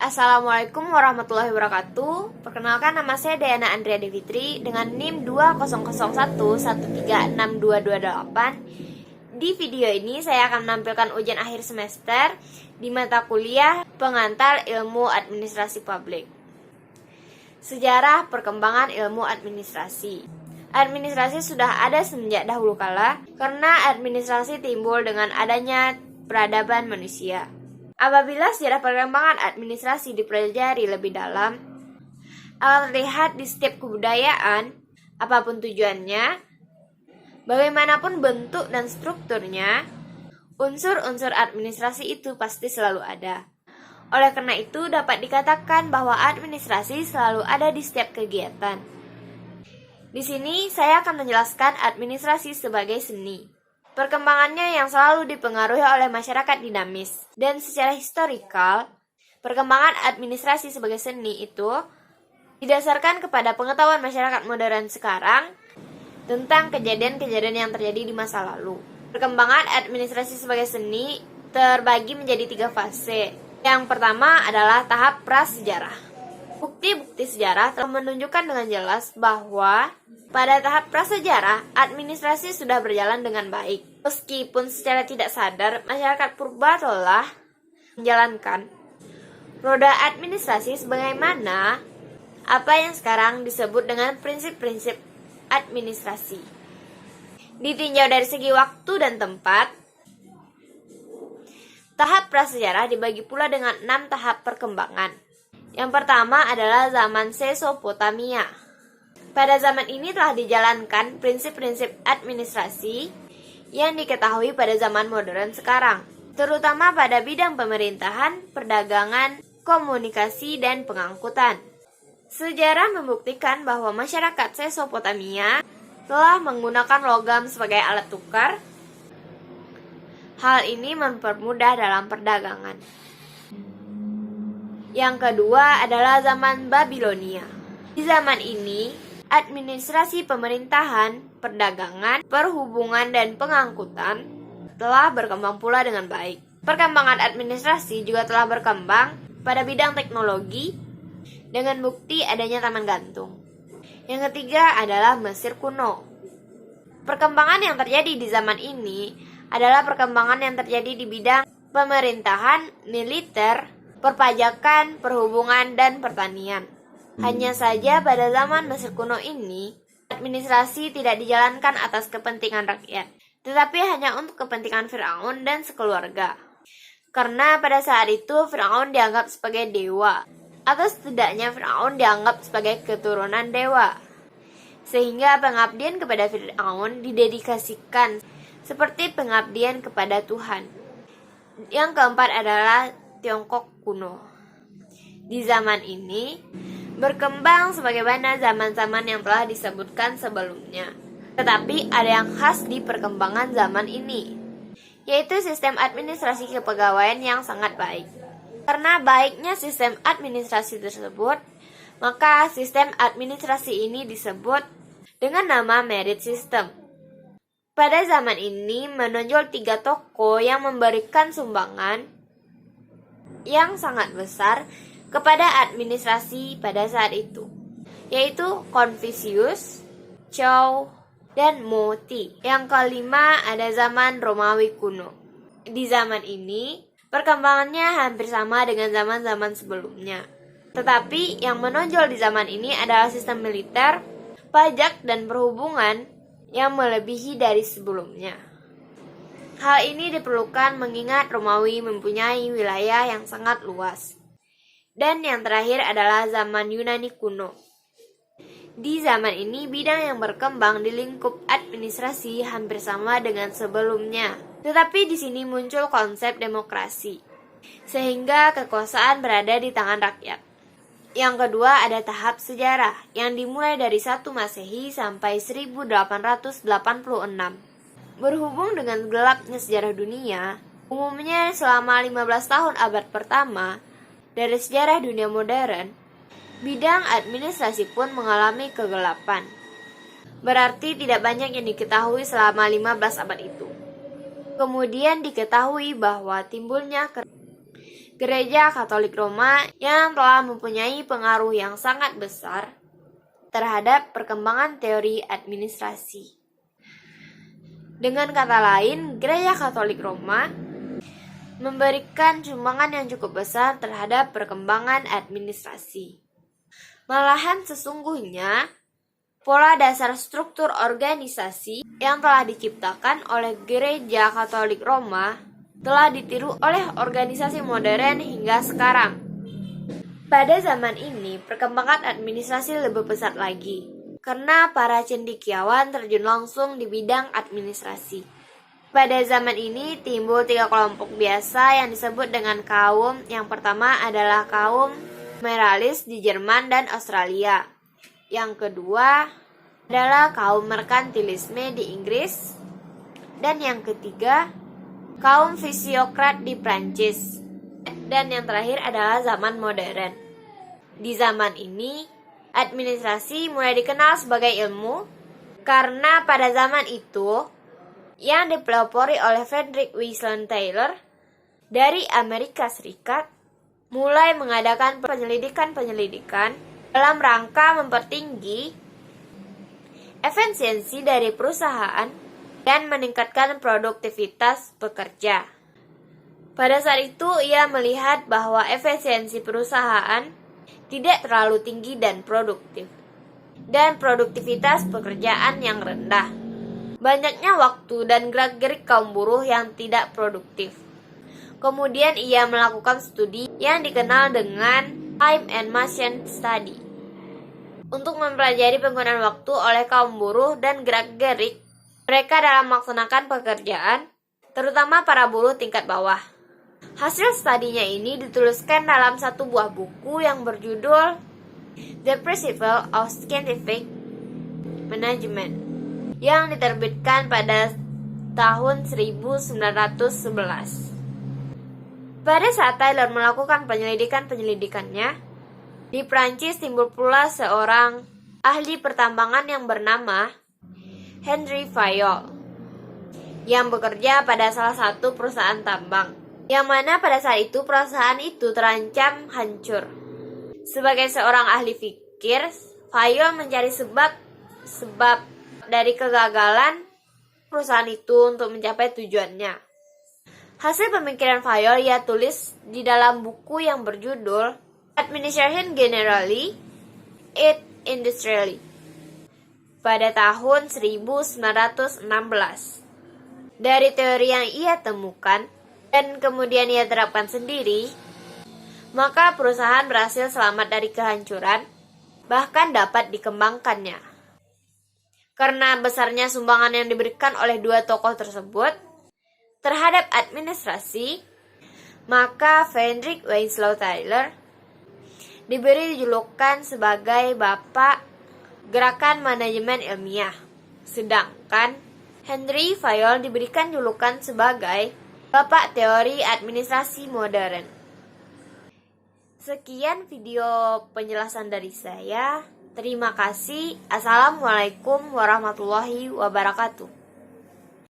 Assalamualaikum warahmatullahi wabarakatuh. Perkenalkan, nama saya Dayana Andrea Devitri dengan NIM 2001136228. Di video ini saya akan menampilkan ujian akhir semester di mata kuliah Pengantar Ilmu Administrasi Publik. Sejarah perkembangan ilmu administrasi. Administrasi sudah ada semenjak dahulu kala karena administrasi timbul dengan adanya peradaban manusia. Apabila sejarah perkembangan administrasi dipelajari lebih dalam, akan terlihat di setiap kebudayaan, apapun tujuannya, bagaimanapun bentuk dan strukturnya, unsur-unsur administrasi itu pasti selalu ada. Oleh karena itu, dapat dikatakan bahwa administrasi selalu ada di setiap kegiatan. Di sini, saya akan menjelaskan administrasi sebagai seni. Perkembangannya yang selalu dipengaruhi oleh masyarakat dinamis. Dan secara historikal, perkembangan administrasi sebagai seni itu didasarkan kepada pengetahuan masyarakat modern sekarang tentang kejadian-kejadian yang terjadi di masa lalu. Perkembangan administrasi sebagai seni terbagi menjadi 3 fase. Yang pertama adalah tahap prasejarah. Bukti-bukti sejarah telah menunjukkan dengan jelas bahwa pada tahap prasejarah, administrasi sudah berjalan dengan baik. Meskipun secara tidak sadar, masyarakat purba telah menjalankan roda administrasi sebagaimana apa yang sekarang disebut dengan prinsip-prinsip administrasi. Ditinjau dari segi waktu dan tempat, tahap prasejarah dibagi pula dengan 6 tahap perkembangan. Yang pertama adalah zaman Mesopotamia. Pada zaman ini telah dijalankan prinsip-prinsip administrasi yang diketahui pada zaman modern sekarang, terutama pada bidang pemerintahan, perdagangan, komunikasi, dan pengangkutan. Sejarah membuktikan bahwa masyarakat Mesopotamia telah menggunakan logam sebagai alat tukar. Hal ini mempermudah dalam perdagangan. Yang kedua adalah zaman Babilonia. Di zaman ini, administrasi pemerintahan, perdagangan, perhubungan, dan pengangkutan telah berkembang pula dengan baik. Perkembangan administrasi juga telah berkembang pada bidang teknologi dengan bukti adanya taman gantung. Yang ketiga adalah Mesir kuno. Perkembangan yang terjadi di zaman ini adalah perkembangan yang terjadi di bidang pemerintahan, militer, perpajakan, perhubungan, dan pertanian. Hanya saja pada zaman Mesir kuno ini, administrasi tidak dijalankan atas kepentingan rakyat, tetapi hanya untuk kepentingan Firaun dan sekeluarga. Karena pada saat itu Firaun dianggap sebagai dewa, atau setidaknya Firaun dianggap sebagai keturunan dewa. Sehingga pengabdian kepada Firaun didedikasikan seperti pengabdian kepada Tuhan. Yang keempat adalah Tiongkok kuno. Di zaman ini berkembang sebagaimana zaman-zaman yang telah disebutkan sebelumnya. Tetapi ada yang khas di perkembangan zaman ini, yaitu sistem administrasi kepegawaian yang sangat baik. Karena baiknya sistem administrasi tersebut, maka sistem administrasi ini disebut dengan nama merit system. Pada zaman ini menonjol 3 tokoh yang memberikan sumbangan yang sangat besar kepada administrasi pada saat itu, yaitu Confucius, Zhou, dan Moti. Yang kelima ada zaman Romawi kuno. Di zaman ini, perkembangannya hampir sama dengan zaman-zaman sebelumnya. Tetapi yang menonjol di zaman ini adalah sistem militer, pajak, dan perhubungan yang melebihi dari sebelumnya. Hal ini diperlukan mengingat Romawi mempunyai wilayah yang sangat luas. Dan yang terakhir adalah zaman Yunani kuno. Di zaman ini, bidang yang berkembang di lingkup administrasi hampir sama dengan sebelumnya. Tetapi di sini muncul konsep demokrasi, sehingga kekuasaan berada di tangan rakyat. Yang kedua ada tahap sejarah, yang dimulai dari 1 Masehi sampai 1886. Berhubung dengan gelapnya sejarah dunia, umumnya selama 15 tahun abad pertama dari sejarah dunia modern, bidang administrasi pun mengalami kegelapan. Berarti tidak banyak yang diketahui selama 15 abad itu. Kemudian diketahui bahwa timbulnya Gereja Katolik Roma yang telah mempunyai pengaruh yang sangat besar terhadap perkembangan teori administrasi. Dengan kata lain, Gereja Katolik Roma memberikan sumbangan yang cukup besar terhadap perkembangan administrasi. Malahan sesungguhnya, pola dasar struktur organisasi yang telah diciptakan oleh Gereja Katolik Roma telah ditiru oleh organisasi modern hingga sekarang. Pada zaman ini, perkembangan administrasi lebih pesat lagi, karena para cendekiawan terjun langsung di bidang administrasi. Pada zaman ini, timbul 3 kelompok biasa yang disebut dengan kaum. Yang pertama adalah kaum Mercalis di Jerman dan Australia. Yang kedua adalah kaum merkantilisme di Inggris. Dan yang ketiga, kaum fisiokrat di Prancis. Dan yang terakhir adalah zaman modern. Di zaman ini, administrasi mulai dikenal sebagai ilmu karena pada zaman itu yang dipelopori oleh Frederick Winslow Taylor dari Amerika Serikat mulai mengadakan penyelidikan dalam rangka mempertinggi efisiensi dari perusahaan dan meningkatkan produktivitas pekerja. Pada saat itu, ia melihat bahwa efisiensi perusahaan tidak terlalu tinggi dan produktif, dan produktivitas pekerjaan yang rendah. Banyaknya waktu dan gerak-gerik kaum buruh yang tidak produktif. Kemudian ia melakukan studi yang dikenal dengan Time and Machine Study untuk mempelajari penggunaan waktu oleh kaum buruh dan gerak-gerik mereka dalam melaksanakan pekerjaan, terutama para buruh tingkat bawah. Hasil studinya ini dituliskan dalam satu buah buku yang berjudul The Principles of Scientific Management yang diterbitkan pada tahun 1911. Pada saat Taylor melakukan penyelidikannya, di Prancis timbul pula seorang ahli pertambangan yang bernama Henry Fayol yang bekerja pada salah satu perusahaan tambang, yang mana pada saat itu perusahaan itu terancam hancur. Sebagai seorang ahli fikir, Fayol mencari sebab dari kegagalan perusahaan itu untuk mencapai tujuannya. Hasil pemikiran Fayol ia tulis di dalam buku yang berjudul Administration Generally et Industrially pada tahun 1916. Dari teori yang ia temukan dan kemudian ia terapkan sendiri, maka perusahaan berhasil selamat dari kehancuran, bahkan dapat dikembangkannya. Karena besarnya sumbangan yang diberikan oleh dua tokoh tersebut terhadap administrasi, maka Frederick Winslow Taylor diberi julukan sebagai Bapak Gerakan Manajemen Ilmiah, sedangkan Henry Fayol diberikan julukan sebagai Bapak Teori Administrasi Modern. Sekian video penjelasan dari saya. Terima kasih. Assalamualaikum warahmatullahi wabarakatuh.